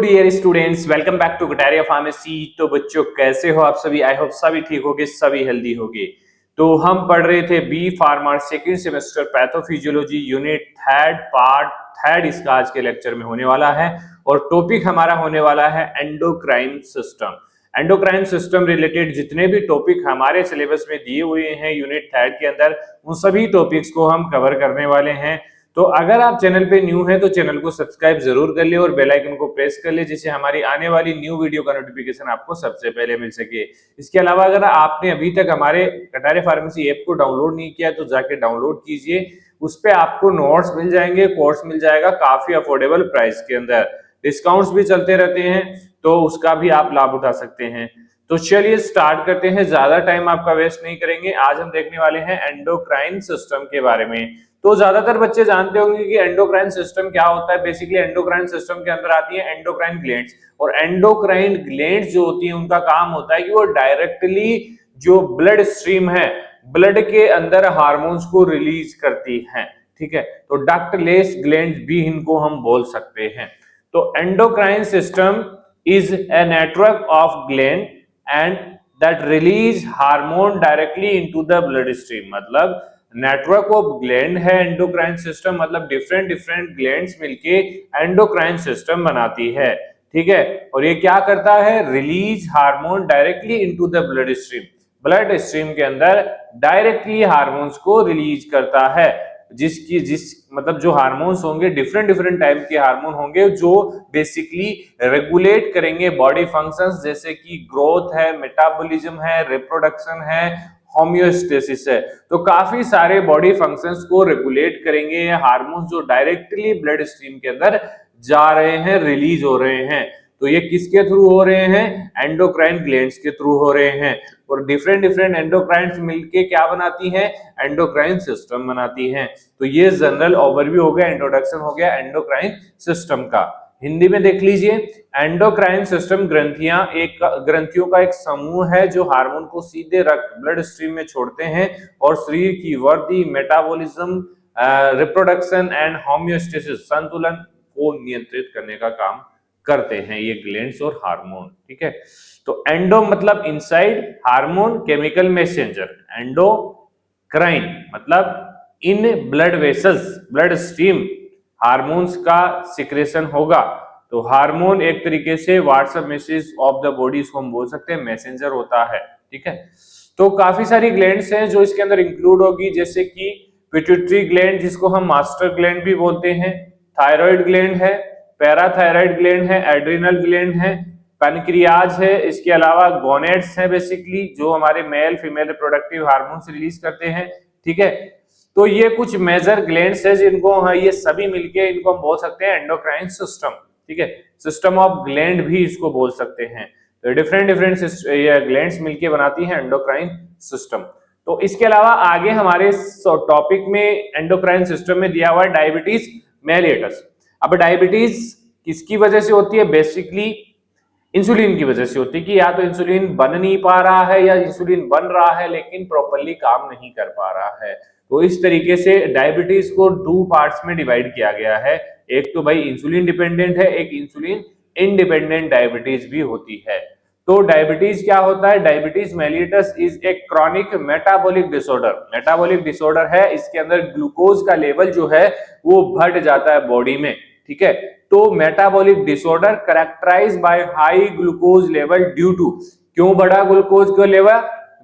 Dear students, welcome back to Kataria pharmacy. तो बच्चों कैसे हो आप सभी? आई होप सभी ठीक होगे, सभी हेल्दी होगे। तो हम पढ़ रहे थे B pharma second semester pathophysiology unit third part third. इसका आज के लेक्चर में होने वाला है और टॉपिक हमारा होने वाला है endocrine system. Endocrine system related जितने भी टॉपिक हमारे सिलेबस में दिए हुए हैं यूनिट थर्ड के अंदर, उन सभी टॉपिक्स को हम कवर करने वाले हैं। तो अगर आप चैनल पे न्यू हैं तो चैनल को सब्सक्राइब जरूर कर ले और बेल आइकन को प्रेस कर ले, जिससे हमारी आने वाली न्यू वीडियो का नोटिफिकेशन आपको सबसे पहले मिल सके। इसके अलावा अगर आपने अभी तक हमारे कटारिया फार्मेसी ऐप को डाउनलोड नहीं किया तो जाके डाउनलोड कीजिए। उस पे आपको नोट्स मिल जाएंगे, कोर्स मिल जाएगा काफी अफोर्डेबल प्राइस के अंदर। डिस्काउंट्स भी चलते रहते हैं तो उसका भी आप लाभ उठा सकते हैं। तो चलिए स्टार्ट करते हैं, ज्यादा टाइम आपका वेस्ट नहीं करेंगे। आज हम देखने वाले हैं एंडोक्राइन सिस्टम के बारे में। तो ज्यादातर बच्चे जानते होंगे कि एंडोक्राइन सिस्टम क्या होता है। बेसिकली एंडोक्राइन सिस्टम के अंदर आती है एंडोक्राइन ग्लैंड्स, और एंडोक्राइन ग्लैंड्स जो होती है उनका काम होता है कि वो डायरेक्टली जो ब्लड स्ट्रीम है, ब्लड के अंदर हार्मोन्स को रिलीज करती हैं। ठीक है, तो डक्टलेस ग्लैंड भी इनको हम बोल सकते हैं। तो endocrine system is a network of gland and that release hormone directly into the blood stream. मतलब नेटवर्क ऑफ ग्लैंड है एंडोक्राइन सिस्टम, मतलब डिफरेंट डिफरेंट ग्लैंड्स मिलके एंडोक्राइन सिस्टम बनाती है। ठीक है, और ये क्या करता है? Release hormone directly into the blood stream. Blood stream के अंदर डायरेक्टली हार्मोन्स को रिलीज करता है, जिस मतलब जो हार्मोन्स होंगे डिफरेंट डिफरेंट टाइप के हार्मोन होंगे जो बेसिकली रेगुलेट करेंगे बॉडी फंक्शंस, जैसे कि ग्रोथ है, मेटाबॉलिज्म है, रिप्रोडक्शन है, होम्योस्टेसिस है। तो काफी सारे बॉडी फंक्शंस को रेगुलेट करेंगे ये हार्मोन्स जो डायरेक्टली ब्लड स्ट्रीम के अंदर जा रहे हैं, रिलीज हो रहे हैं। तो ये किसके थ्रू हो रहे हैं? एंडोक्राइन ग्लैंड्स के थ्रू हो रहे हैं। और डिफरेंट डिफरेंट एंडोक्राइन्स मिलके क्या बनाती हैं? एंडोक्राइन सिस्टम बनाती हैं। तो ये जनरल ओवरव्यू हो गया, इंट्रोडक्शन हो गया एंडोक्राइन सिस्टम का। हिंदी में देख लीजिए, एंडोक्राइन सिस्टम ग्रंथियों का एक समूह है जो हार्मोन को सीधे रक्त ब्लड स्ट्रीम में छोड़ते हैं और शरीर की वृद्धि, मेटाबॉलिज्म, रिप्रोडक्शन एंड होम्योस्टेसिस संतुलन को नियंत्रित करने का काम करते हैं ये ग्लैंड्स और हार्मोन। ठीक है, तो एंडो मतलब inside, hormone chemical messenger, endocrine मतलब in blood vessels, blood stream hormones का सिक्रेशन होगा। तो हार्मोन एक तरीके से WhatsApp message of the body, इसको हम बोल सकते हैं, मैसेंजर होता है। ठीक है, तो काफी सारी ग्लैंड्स हैं जो इसके अंदर इंक्लूड होगी, जैसे कि पिट्यूटरी ग्लैंड जिसको हम मास्टर ग्लैंड भी बोलते हैं, थायराइड ग्लैंड है, पैराथायराइड ग्लैंड है, एड्रिनल ग्लैंड है, पैनक्रियाज है, इसके अलावा गोनेड्स है बेसिकली जो हमारे male female reproductive hormones release करते हैं। ठीक है, तो ये कुछ मेजर ग्लैंड्स है जिनको ये सभी मिलके इनको हम बोल सकते हैं एंडोक्राइन सिस्टम। ठीक है, सिस्टम ऑफ ग्लैंड भी इसको बोल सकते हैं। तो डिफरेंट डिफरेंट ग्लैंड्स मिलके बनाती हैं एंडोक्राइन सिस्टम। तो इसके अलावा आगे हमारे टॉपिक में एंडोक्राइन सिस्टम में दिया हुआ है डायबिटीज मेलिटस। अब डायबिटीज किसकी वजह से होती है? बेसिकली इंसुलिन की वजह से होती है कि या तो इंसुलिन बन नहीं पा रहा है या इंसुलिन बन रहा है लेकिन प्रॉपरली काम नहीं कर पा रहा है। तो इस तरीके से डायबिटीज को 2 पार्ट्स में डिवाइड किया गया है। एक तो भाई इंसुलिन डिपेंडेंट है, एक इंसुलिन इंडिपेंडेंट डायबिटीज भी होती है। तो डायबिटीज क्या होता है? Diabetes mellitus is a chronic metabolic disorder. Metabolic disorder है, इसके अंदर ग्लूकोज का लेवल जो है वो बढ़ जाता है बॉडी में। ठीक है, तो metabolic disorder characterized by high glucose level due to, क्यों बढ़ा ग्लूकोज का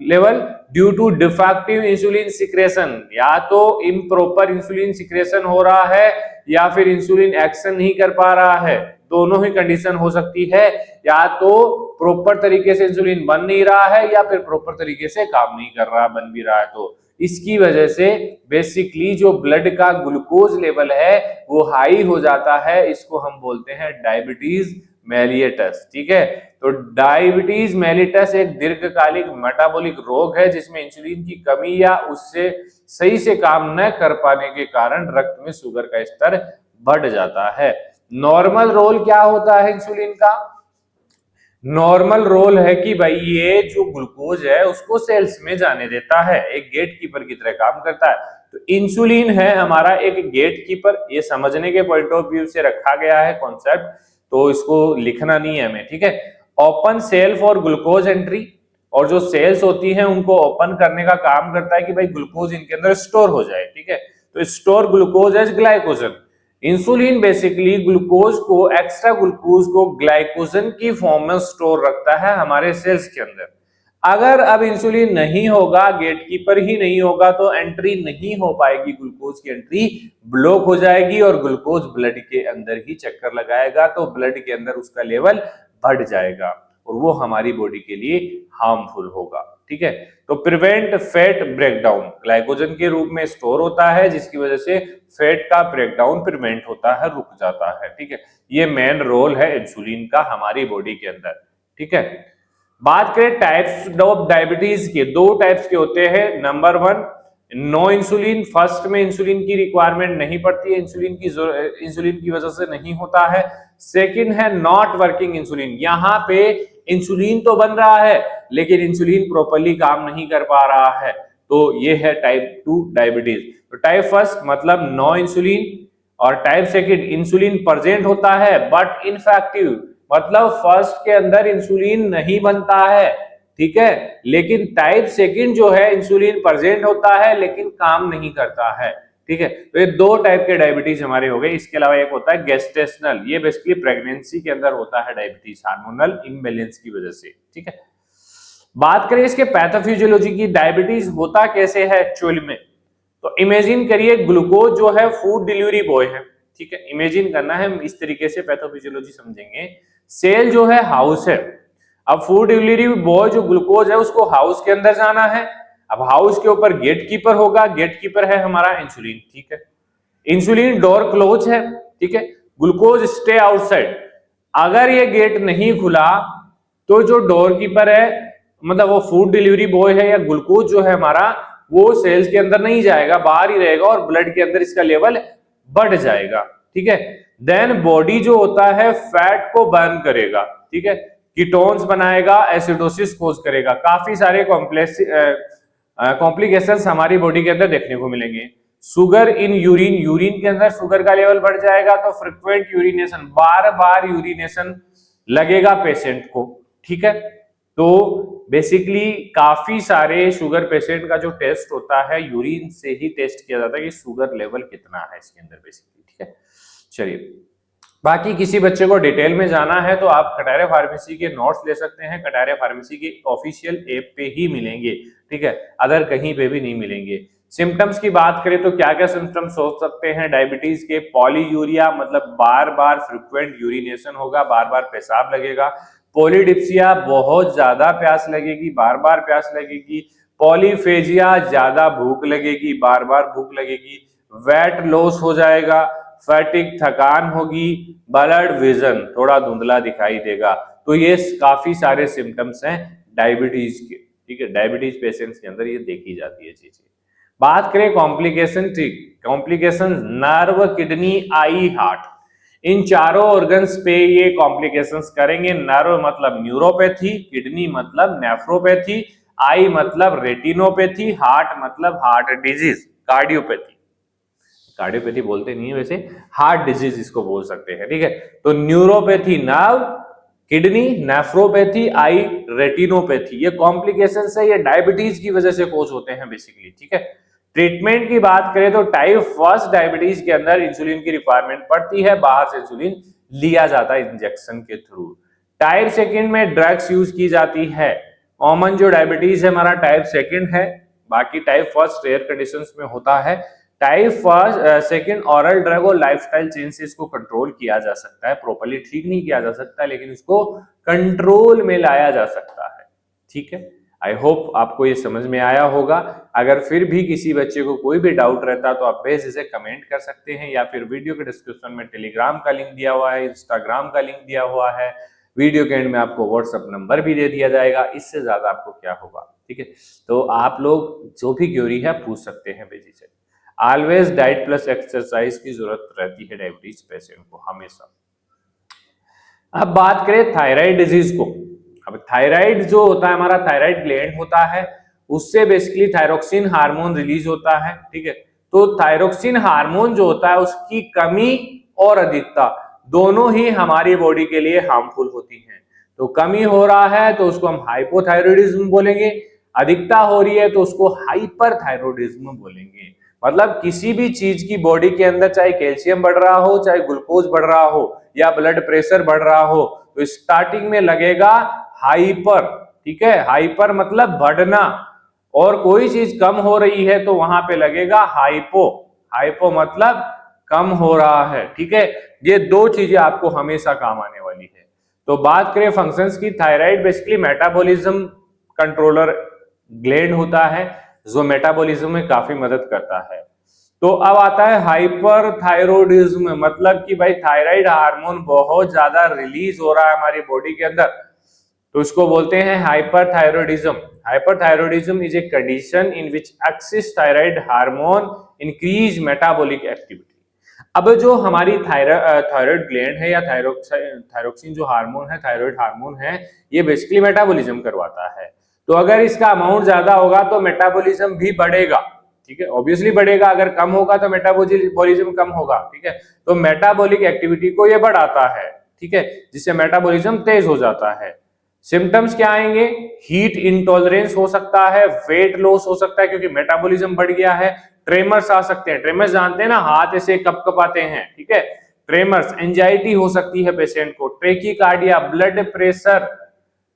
level? Due to defective insulin secretion, या तो इम्प्रॉपर इंसुलिन सिक्रेशन हो रहा है या फिर इंसुलिन एक्शन नहीं कर पा रहा है। दोनों ही कंडीशन हो सकती है, या तो प्रॉपर तरीके से इंसुलिन बन नहीं रहा है या फिर प्रॉपर तरीके से काम नहीं कर रहा, बन भी रहा है। तो इसकी वजह से बेसिकली जो ब्लड का ग्लूकोज लेवल है वो हाई हो जाता है, इसको हम बोलते हैं डायबिटीज मेलिटस। ठीक है, तो डायबिटीज मेलिटस एक दीर्घकालिक मेटाबॉलिक रोग है जिसमें इंसुलिन की कमी या उससे सही से काम न कर पाने के कारण रक्त में शुगर का स्तर बढ़ जाता है। नॉर्मल रोल क्या होता है इंसुलिन का? नॉर्मल रोल है कि भाई ये जो ग्लूकोज है उसको सेल्स में जाने देता है, एक गेट कीपर की तरह काम करता है। तो इंसुलिन है हमारा एक गेट कीपर, ये समझने के पॉइंट ऑफ व्यू से रखा गया है कॉन्सेप्ट। तो इसको लिखना नहीं है हमें, ठीक है। Open cell for glucose entry, और जो सेल्स होती हैं उनको ओपन करने का काम करता है कि भाई ग्लूकोज इनके अंदर स्टोर हो जाए, ठीक है। तो store glucose as glycogen. Insulin basically glucose को, एक्स्ट्रा ग्लूकोज को ग्लाइकोजन की फॉर्म में स्टोर रखता है हमारे सेल्स के अंदर। अगर अब इंसुलिन नहीं होगा, गेटकीपर ही नहीं होगा, तो एंट्री नहीं हो पाएगी, ग्लूकोज की एंट्री ब्लॉक हो जाएगी और ग्लूकोज ब्लड के अंदर ही चक्कर लगाएगा, तो ब्लड के अंदर उसका लेवल बढ़ जाएगा और वो हमारी बॉडी के लिए हार्मफुल होगा, ठीक है। तो प्रिवेंट फैट ब्रेकडाउन, ग्लाइकोजन के रूप में स्टोर होता है जिसकी वजह से फैट का ब्रेकडाउन प्रिवेंट होता है, रुक जाता है, ठीक है। ये मेन रोल है इंसुलिन का हमारी बॉडी के अंदर, ठीक है। बात करें टाइप्स ऑफ डायबिटीज के, दो टाइप्स के होते हैं। नंबर 1 नो इंसुलिन, फर्स्ट में इंसुलिन की रिक्वायरमेंट नहीं पड़ती है, इंसुलिन की वजह से नहीं होता है। सेकंड है नॉट वर्किंग इंसुलिन, यहाँ पे इंसुलिन तो बन रहा है लेकिन इंसुलिन प्रॉपर्ली काम नहीं कर पा रहा है, तो ये है टाइप 2 डायबिटीज। तो टाइप फर्स्ट मतलब नो इंसुलिन, और टाइप सेकंड इंसुलिन प्रेजेंट होता है बट इनफेक्टिव, मतलब फर्स्ट के अंदर इंसुलिन नहीं बनता है, ठीक है, लेकिन टाइप सेकंड जो है इंसुलिन प्रेजेंट होता है लेकिन काम नहीं करता है, ठीक है। तो ये दो टाइप के डायबिटीज हमारे हो गए। इसके अलावा एक होता है गेस्टेशनल, ये बेसिकली प्रेगनेंसी के अंदर होता है डायबिटीज, हार्मोनल इम्बैलेंस की वजह से, ठीक है। बात करें इसके पैथोफिजियोलॉजी की, डायबिटीज होता कैसे है एक्चुअली में, तो इमेजिन करिए ग्लूकोज जो है फूड डिलीवरी बॉय है, ठीक है। इमेजिन करना है, इस तरीके से पैथोफिजियोलॉजी समझेंगे। सेल जो है हाउस है, अब फूड डिलीवरी बॉय जो ग्लूकोज है उसको हाउस के अंदर जाना है। अब हाउस के ऊपर गेट कीपर होगा, गेट कीपर है हमारा इंसुलिन, ठीक है। इंसुलिन डोर क्लोज है, ठीक है, ग्लूकोज स्टे आउटसाइड। अगर ये गेट नहीं खुला तो जो डोर कीपर है, मतलब वो फूड डिलीवरी बॉय है या ग्लूकोज जो है हमारा, वो सेल्स के अंदर नहीं जाएगा, बाहर ही रहेगा और ब्लड के अंदर इसका लेवल बढ़ जाएगा, ठीक है। देन बॉडी जो होता है फैट को बर्न करेगा, ठीक है, कीटोन्स बनाएगा, एसिडोसिस कोज करेगा, काफी सारे कॉम्प्लिकेशंस हमारी बॉडी के अंदर देखने को मिलेंगे। शुगर इन यूरिन, यूरिन के अंदर शुगर का लेवल बढ़ जाएगा, तो फ्रिक्वेंट यूरिनेशन, बार बार यूरिनेशन लगेगा पेशेंट को, ठीक है। तो बेसिकली काफी सारे शुगर पेशेंट का जो टेस्ट होता है यूरिन से ही टेस्ट किया जाता है कि शुगर लेवल कितना है इसके अंदर बेसिकली, ठीक है। चलिए, बाकी किसी बच्चे को डिटेल में जाना है तो आप कटारिया फार्मेसी के नोट्स ले सकते हैं, कटारिया फार्मेसी की ऑफिशियल ऐप पे ही मिलेंगे, ठीक है, अदर कहीं पे भी नहीं मिलेंगे। सिम्टम्स की बात करें तो क्या क्या सिम्टम्स हो सकते हैं डायबिटीज के, पॉलीयूरिया मतलब बार बार फ्रिक्वेंट यूरिनेशन होगा, बार बार पेशाब लगेगा। पॉलीडिप्सिया बहुत ज्यादा प्यास लगेगी, बार बार प्यास लगेगी। पॉलीफेजिया ज्यादा भूख लगेगी, बार बार भूख लगेगी। वेट लॉस हो जाएगा, फैटिक थकान होगी, ब्लड विजन थोड़ा धुंधला दिखाई देगा। तो ये काफी सारे सिम्टम्स हैं डायबिटीज के, ठीक है, डायबिटीज पेशेंट्स के अंदर ये देखी जाती है चीजें। बात करें कॉम्प्लिकेशन, ठीक, कॉम्प्लिकेशन नर्व, किडनी, आई, हार्ट, इन चारों ऑर्गन्स पे ये कॉम्प्लिकेशंस करेंगे। नर्व मतलब न्यूरोपैथी, किडनी मतलब नेफ्रोपैथी, आई मतलब रेटिनोपैथी, हार्ट मतलब हार्ट डिजीज, कार्डियोपैथी, कार्डियोपैथी बोलते नहीं है वैसे, हार्ट डिजीज इसको बोल सकते हैं, ठीक है। तो न्यूरोपैथी नर्व, किडनी, नेफ्रोपैथी, आई, रेटिनोपैथी, ये कॉम्प्लिकेशंस है, ये डायबिटीज की वजह से कोज होते हैं बेसिकली, ठीक है। ट्रीटमेंट की बात करें तो टाइप फर्स्ट डायबिटीज के अंदर इंसुलिन की रिक्वायरमेंट पड़ती है, बाहर से इंसुलिन लिया जाता है इंजेक्शन के थ्रू। टाइप सेकंड में ड्रग्स यूज की जाती है। कॉमन जो डायबिटीज है हमारा टाइप सेकंड है, बाकी टाइप फर्स्ट रेयर कंडीशंस में होता है। Type first second oral drug और लाइफस्टाइल चेंज से इसको कंट्रोल किया जा सकता है, प्रॉपर्ली ठीक नहीं किया जा सकता लेकिन इसको कंट्रोल में लाया जा सकता है, ठीक है। आई होप आपको ये समझ में आया होगा। अगर फिर भी किसी बच्चे को कोई भी डाउट रहता तो आप बेझिझक कमेंट कर सकते हैं, या फिर वीडियो के डिस्क्रिप्शन में टेलीग्राम का लिंक दिया हुआ है, इंस्टाग्राम का लिंक दिया हुआ है, वीडियो के एंड में आपको व्हाट्सएप नंबर भी दे दिया जाएगा। इससे ज्यादा आपको क्या होगा, ठीक है। तो आप लोग जो भी क्वेरी है पूछ सकते हैं बेझिझक। ऑलवेज डाइट प्लस एक्सरसाइज की जरूरत रहती है डायबिटीज पेशेंट को हमेशा। अब बात करें थायराइड डिजीज को। अब थायराइड जो होता है हमारा, थायराइड ग्लैंड होता है, उससे बेसिकली थायरोक्सिन हार्मोन रिलीज होता है, ठीक है। तो थायरोक्सिन हार्मोन जो होता है उसकी कमी और अधिकता, दोनों ही हमारी बॉडी के लिए हार्मफुल होती हैं। तो कमी हो रहा है तो उसको हम हाइपोथायरॉयडिज्म बोलेंगे, अधिकता हो रही है तो उसको हाइपरथायरॉयडिज्म बोलेंगे। मतलब किसी भी चीज की बॉडी के अंदर चाहे कैल्शियम बढ़ रहा हो, चाहे ग्लूकोज बढ़ रहा हो या ब्लड प्रेशर बढ़ रहा हो, तो स्टार्टिंग में लगेगा हाइपर, ठीक है, हाइपर मतलब बढ़ना, और कोई चीज कम हो रही है तो वहां पे लगेगा हाइपो, हाइपो मतलब कम हो रहा है, ठीक है। ये दो चीजें आपको हमेशा काम आने वाली है। तो बात करें फंक्शंस की, thyroid basically metabolism controller gland होता है जो मेटाबॉलिज्म में काफी मदद करता है। तो अब आता है हाइपर थायरोडिज्म, मतलब कि भाई थायराइड हार्मोन बहुत ज्यादा रिलीज हो रहा है हमारी बॉडी के अंदर, तो इसको बोलते हैं hyperthyroidism. Hyperthyroidism is a condition in which excess thyroid hormone increase metabolic activity. अब जो हमारी थायराइड ग्लैंड है या थायरोक्सिन जो हार्मोन है, थायराइड हार्मोन है, ये बेसिकली मेटाबॉलिज्म करवाता है। तो अगर इसका अमाउंट ज्यादा होगा तो मेटाबॉलिज्म भी बढ़ेगा, ठीक है, ऑब्वियसली बढ़ेगा। अगर कम होगा तो मेटाबॉलिज्म कम होगा, ठीक है। तो मेटाबॉलिक एक्टिविटी को ये बढ़ाता है, ठीक है, जिससे मेटाबॉलिज्म तेज हो जाता है। सिम्टम्स क्या आएंगे? हीट इंटॉलरेंस हो सकता है, वेट लॉस हो सकता है क्योंकि मेटाबॉलिज्म बढ़ गया है, ट्रेमर्स आ सकते हैं, ट्रेमर्स जानते हैं ना, हाथ ऐसे कपकपाते हैं, ठीक है, ट्रेमर्स, एंजाइटी हो सकती है पेशेंट को, ट्रेकीकार्डिया,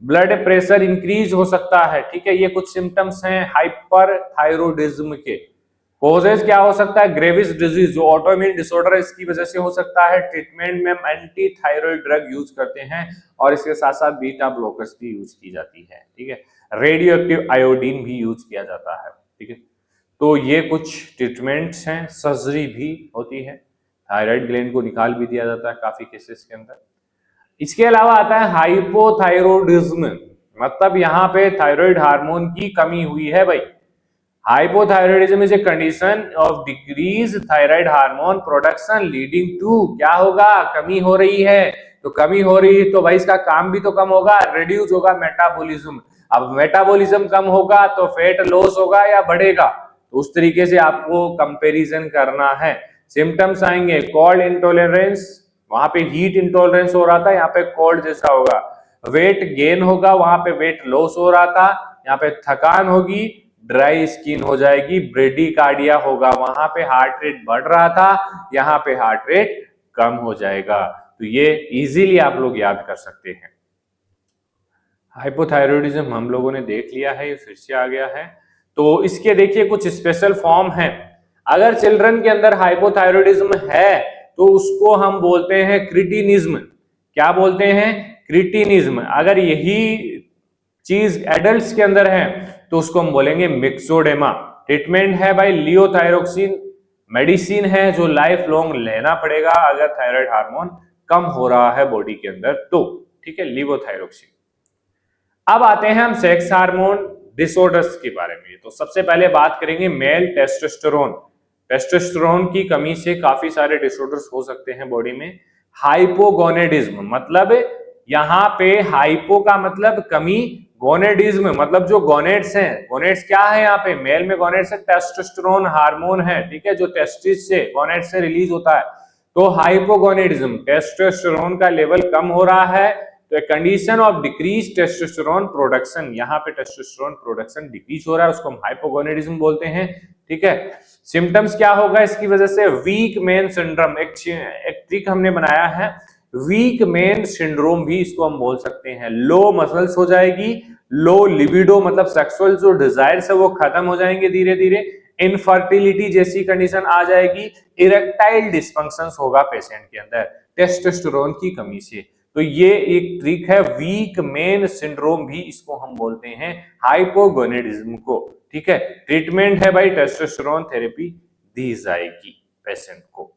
ब्लड प्रेशर इंक्रीज हो सकता है, ठीक है। ये कुछ सिम्टम्स हैं हाइपरथायरॉयडिज्म के। कॉजेज क्या हो सकता है? ग्रेविस डिजीज जो ऑटोइम्यून डिसऑर्डर, इसकी वजह से हो सकता है। ट्रीटमेंट में हम एंटी थायराइड ड्रग यूज करते हैं और इसके साथ साथ बीटा ब्लॉकर्स भी यूज की जाती है, ठीक है। रेडियो एक्टिव आयोडीन भी यूज किया जाता है, ठीक है। तो ये कुछ ट्रीटमेंट्स हैं। सर्जरी भी होती है, थायराइड ग्लैंड को निकाल भी दिया जाता है काफी केसेस के अंदर। इसके अलावा आता है हाइपोथायरॉयडिज्म, मतलब यहाँ पे थायराइड हार्मोन की कमी हुई है भाई। Hypothyroidism is a condition of decrease thyroid hormone production leading to, क्या होगा? कमी हो रही है। तो कमी हो रही है तो भाई इसका काम भी तो कम होगा, रिड्यूस होगा मेटाबॉलिज्म। अब मेटाबॉलिज्म कम होगा तो फैट लॉस होगा या बढ़ेगा, तो उस तरीके से आपको कंपैरिजन करना है। सिम्टम्स आएंगे कोल्ड इंटॉलरेंस, वहां पे हीट इंटॉलरेंस हो रहा था, यहाँ पे कोल्ड जैसा होगा। वेट गेन होगा, वहां पे वेट लॉस हो रहा था, यहाँ पे थकान होगी, ड्राई स्किन हो जाएगी, ब्रेडिकार्डिया होगा, वहां पे हार्ट रेट बढ़ रहा था, यहाँ पे हार्ट रेट कम हो जाएगा। तो ये इजीली आप लोग याद कर सकते हैं। हाइपोथायरॉयडिज्म हम लोगों ने देख लिया है, ये फिर से आ गया है। तो इसके देखिए कुछ स्पेशल फॉर्म है। अगर चिल्ड्रन के अंदर हाइपोथायरॉयडिज्म है तो उसको हम बोलते हैं क्रिटिनिज्म। क्या बोलते हैं? क्रिटिनिज्म। अगर यही चीज एडल्ट्स के अंदर है तो उसको हम बोलेंगे मिक्सोडेमा। ट्रीटमेंट है भाई लियोथायरोक्सिन, मेडिसिन है जो लाइफ लॉन्ग लेना पड़ेगा अगर थायराइड हार्मोन कम हो रहा है बॉडी के अंदर तो, ठीक है, लिवोथायरोक्सिन। अब आते हैं हम सेक्स हार्मोन डिसऑर्डर्स के बारे में। तो सबसे पहले बात करेंगे मेल टेस्टोस्टेरोन। टेस्टोस्टेरोन की कमी से काफी सारे डिसऑर्डर्स हो सकते हैं बॉडी में। हाइपोगोनेडिज्म, मतलब यहाँ पे हाइपो का मतलब कमी, गोनेडिज्म मतलब जो गोनेड्स हैं, गोनेड्स क्या है यहाँ पे? मेल में गोनेड्स है, टेस्टोस्टेरोन हार्मोन है, ठीक है, जो टेस्टिस से, गोनेड्स से रिलीज होता है। तो हाइपोगोनेडिज्म, टेस्टोस्टेरोन का लेवल कम हो रहा है, तो condition of decrease testosterone production, यहाँ पे टेस्टोस्टेरोन प्रोडक्शन डिक्रीज हो रहा है, उसको हम हाइपोगोनेडिज्म बोलते हैं, ठीक है। सिम्टम्स क्या होगा इसकी वजह से? वीक मेन सिंड्रोम, एक ट्रिक हमने बनाया है, वीक मेन सिंड्रोम भी इसको हम बोल सकते हैं। लो मसल्स हो जाएगी, लो लिबिडो मतलब सेक्सुअल जो डिजायर्स है वो खत्म हो जाएंगे धीरे धीरे, इनफर्टिलिटी जैसी कंडीशन आ जाएगी, इरेक्टाइल डिस्फंक्शंस होगा पेशेंट के अंदर टेस्टोस्टेरोन की कमी से। तो ये एक ट्रिक है, वीक मेन सिंड्रोम भी इसको हम बोलते हैं, हाइपोगोनेडिज्म को, ठीक है। ट्रीटमेंट है भाई टेस्टोस्टेरोन थेरेपी दी जाएगी पेशेंट को।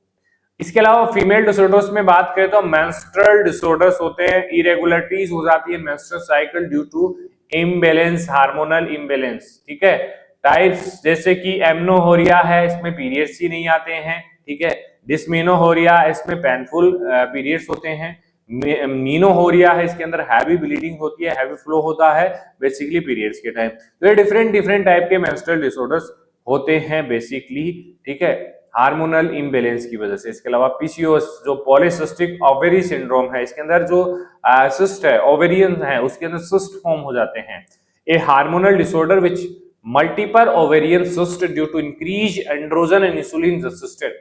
इसके अलावा फीमेल डिसऑर्डर्स में बात करें तो मेंस्ट्रुअल डिसऑर्डर्स होते हैं, इरेगुलरिटीज हो जाती है menstrual cycle due to imbalance, hormonal imbalance, ठीक है। टाइप्स जैसे कि एमनोहोरिया है, इसमें पीरियड्स ही नहीं आते हैं, ठीक है। डिस्मेनोहोरिया, इसमें पेनफुल पीरियड्स होते हैं। मीनोहोरिया है, इसके अंदर हैवी ब्लीडिंग होती है, हैवी फ्लो होता है बेसिकली पीरियड्स के टाइम। तो ये डिफरेंट टाइप के मेंस्ट्रुअल डिसऑर्डर्स होते हैं बेसिकली, ठीक है। हार्मोनल इम्बैलेंस की वजह से। इसके अलावा पीसीओएस जो पॉलीसिस्टिक ओवेरी सिंड्रोम है, इसके अंदर जो सिस्ट है, ओवेरियन है, उसके अंदर सिस्ट फॉर्म हो जाते हैं। A hormonal disorder which multiple ovarian cyst due to increase androgen and insulin resistant.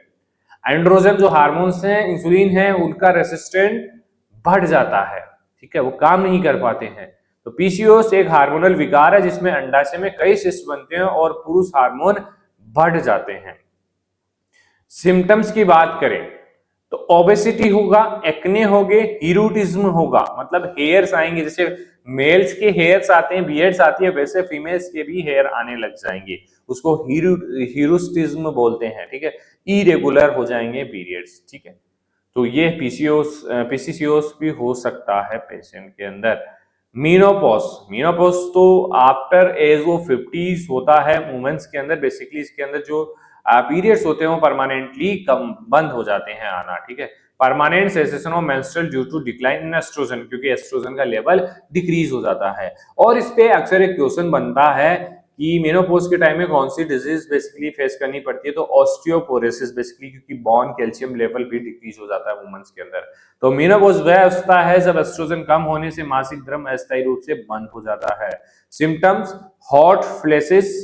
Androgen जो हार्मोन्स हैं, इंसुलिन है, उनका रेसिस्टेंट बढ़ जाता है, ठीक है, वो काम नहीं कर पाते हैं। तो पीसीओएस एक हार्मोनल विकार है जिसमें अंडाशय में कई सिस्ट बनते हैं और पुरुष हार्मोन बढ़ जाते हैं। सिम्टम्स की बात करें तो ओबेसिटी होगा, एक्ने होगे, हिरूटिज्म होगा, मतलब हेयर्स आएंगे, जैसे मेल्स के हेयर्स आते हैं, बियर्ड्स आती है, वैसे फीमेल्स के भी हेयर आने लग जाएंगे, उसको हिरूटिज्म बोलते हैं, ठीक है। इरेगुलर हो जाएंगे पीरियड्स, ठीक है। तो ये पीसीओएस भी हो सकता है पेशेंट के अंदर। मीनोपॉज तो आफ्टर एज ऑफ 50 होता है वुमेन्स के अंदर। बेसिकली इसके अंदर जो पीरियड्स होते हैं वो परमानेंटली कम बंद हो जाते हैं आना, ठीक है। Permanent cessation of menstrual due to decline in estrogen, क्योंकि एस्ट्रोजन का लेवल डिक्रीज हो जाता है। और इस पे अक्सर एक क्वेश्चन बनता है कि मेनोपॉज के टाइम में कौन सी डिजीज बेसिकली फेस करनी पड़ती है, तो ऑस्टियोपोरोसिस बेसिकली, क्योंकि बोन कैल्शियम लेवल भी डिक्रीज हो जाता है वुमेन्स के अंदर। तो मेनोपॉज वह अवस्था है जब एस्ट्रोजन कम होने से मासिक धर्म अस्थायी रूप से बंद हो जाता है। Symptoms hot flashes,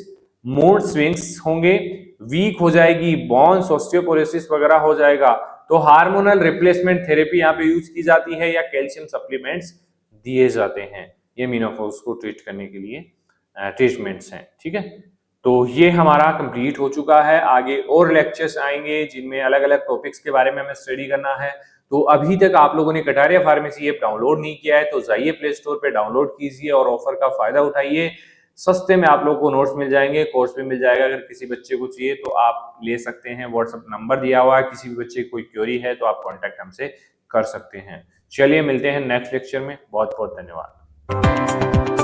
mood swings होंगे, वीक हो जाएगी बोन्स, ऑस्टियोपोरोसिस वगैरह हो जाएगा। तो हार्मोनल रिप्लेसमेंट थेरेपी यहाँ पे यूज की जाती है या कैल्शियम सप्लीमेंट्स दिए जाते हैं। ये मेनोपॉज को ट्रीट करने के लिए ट्रीटमेंट्स हैं, ठीक है। तो ये हमारा कंप्लीट हो चुका है। आगे और लेक्चर्स आएंगे जिनमें अलग अलग टॉपिक्स के बारे में हमें स्टडी करना है। तो अभी तक आप लोगों ने कटारिया फार्मेसी ऐप डाउनलोड नहीं किया है तो जाइए प्ले स्टोर पे डाउनलोड कीजिए और ऑफर का फायदा उठाइए। सस्ते में आप लोगों को नोट्स मिल जाएंगे, कोर्स भी मिल जाएगा। अगर किसी बच्चे को चाहिए तो आप ले सकते हैं, व्हाट्सएप नंबर दिया हुआ है, किसी भी बच्चे की कोई क्वेरी है तो आप कॉन्टेक्ट हमसे कर सकते हैं। चलिए मिलते हैं नेक्स्ट लेक्चर में। बहुत बहुत धन्यवाद।